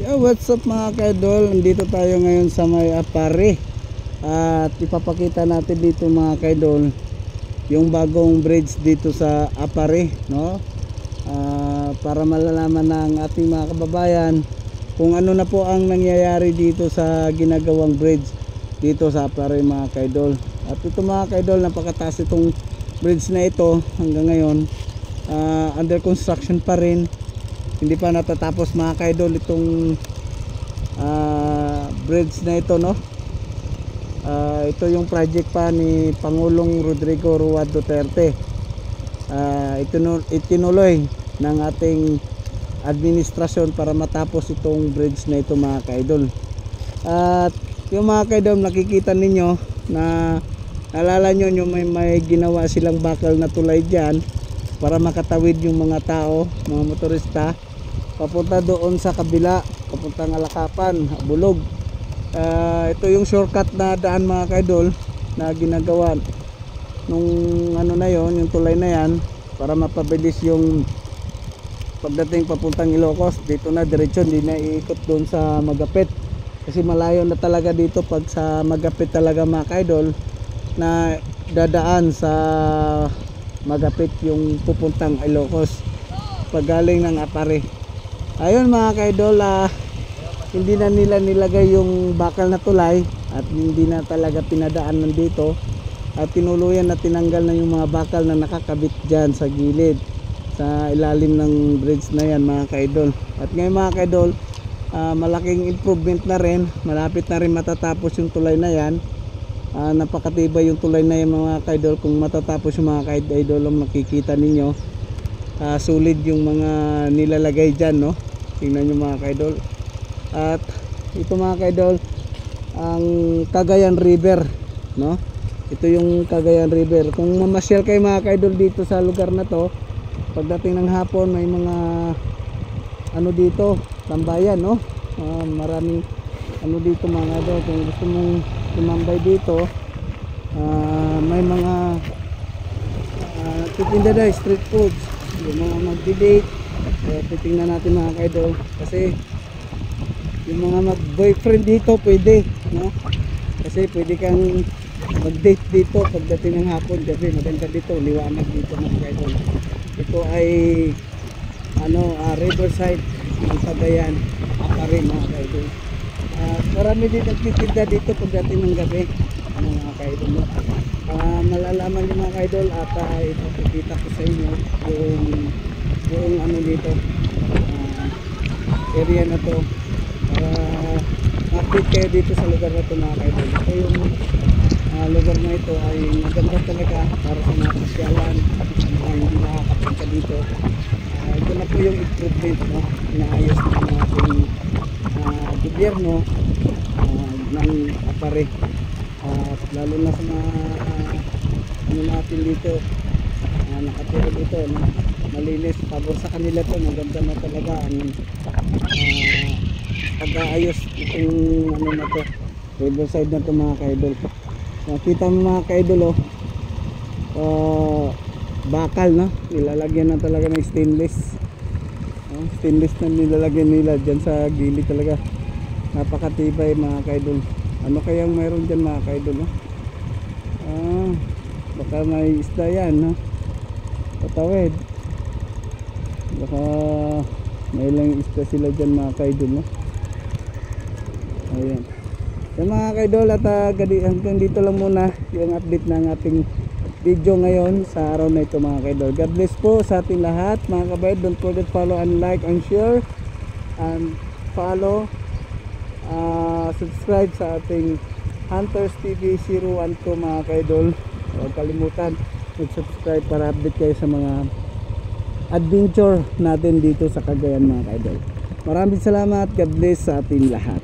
Yeah, what's up mga kaidol? Nandito tayo ngayon sa may Apare. At ipapakita natin dito mga kaidol yung bagong bridge dito sa Apare, no? Para malalaman ng ating mga kababayan kung ano na po ang nangyayari dito sa ginagawang bridge dito sa Apare mga kaidol. At ito mga kaidol, napakataas itong bridge na ito hanggang ngayon. Under construction pa rin. Hindi pa natatapos mga kaidol itong bridge na ito, no? Ito yung project pa ni Pangulong Rodrigo Roa Duterte. Itinuloy ng ating administrasyon para matapos itong bridge na ito mga kaidol. At yung mga kaidol, nakikita ninyo na naalala nyo yung may ginawa silang bakal na tulay dyan para makatawid yung mga tao, mga motorista papunta doon sa kabila, papuntang Alakapan, Bulog. Ito yung shortcut na daan mga kaidol na ginagawa nung ano na yon, yung tulay na yan, para mapabilis yung pagdating papuntang Ilocos. Dito na diretso, hindi na iikot doon sa Magapit kasi malayo na talaga dito pag sa Magapit talaga mga kaidol, na dadaan sa Magapit yung pupuntang Ilocos pag galing ng Apare. Ayun mga kaidol, hindi na nila nilagay yung bakal na tulay at hindi na talaga pinadaanan dito, at tinuluyan na tinanggal na yung mga bakal na nakakabit dyan sa gilid sa ilalim ng bridge na yan mga kaidol. At ngayon mga kaidol, malaking improvement na rin, malapit na rin matatapos yung tulay na yan. Napakatibay yung tulay na yan mga kaidol. Kung matatapos yung mga kaidol, makikita ninyo solid yung mga nilalagay dyan, no? Tingnan nyo mga kaidol. At ito mga kaidol, ang Cagayan River, no? Ito yung Cagayan River. Kung mamasyal kayo mga kaidol dito sa lugar na to, pagdating ng hapon may mga ano dito, tambayan, no? Maraming ano dito mga kaidol. Kung gusto mong tumambay dito, may mga titinda na street foods, yung mga mag-debate. Titingnan natin mga kaidol, kasi yung mga mag-boyfriend dito pwede, no? Kasi pwede kang mag-date dito pagdating ng hapon kasi maganda dito, liwanag dito mga kaidol. Ito ay riverside ng Cagayan, Apare mga kaidol. Marami din nagtitinda dito pagdating ng gabi, mga kaidol, no? Malalaman yung mga kaidol at ipapakita ko sa inyo yung ano dito, area na to, para update kayo dito sa lugar na to mga kaidol. Ito yung lugar na ito ay maganda talaga para sa mga pasyalan, mga hindi nakakapunta dito. Ito na po yung improvement, no? Inaayos ng ating gobyerno ng Apare. Lalo na sa mga ano natin dito, nakatira dito, no? Malinis, pabor sa kanila to, maganda na talaga ang pag-aayos itong ano na to, riverside na to mga kaidol. Nakita mo mga kaidol, bakal, no? Nilalagyan na talaga ng stainless, stainless na nilalagyan nila dyan sa gilid talaga. Napakatibay mga kaidol. Ano kayang mayroon dyan mga kaidol, no? Baka may isda yan, no? Patawid, baka may lang isda sila dyan mga kaidol, no? Ayan. So mga kaidol, at hanggang dito lang muna yung update ng ating video ngayon sa araw na ito mga kaidol. God bless po sa ating lahat mga kabayan. Don't forget follow and like and share and follow, subscribe sa ating Hunters TV 012 mga kaidol. Huwag kalimutan mag-subscribe para update kayo sa mga adventure natin dito sa Cagayan mga kaidol. Maraming salamat. God bless sa ating lahat.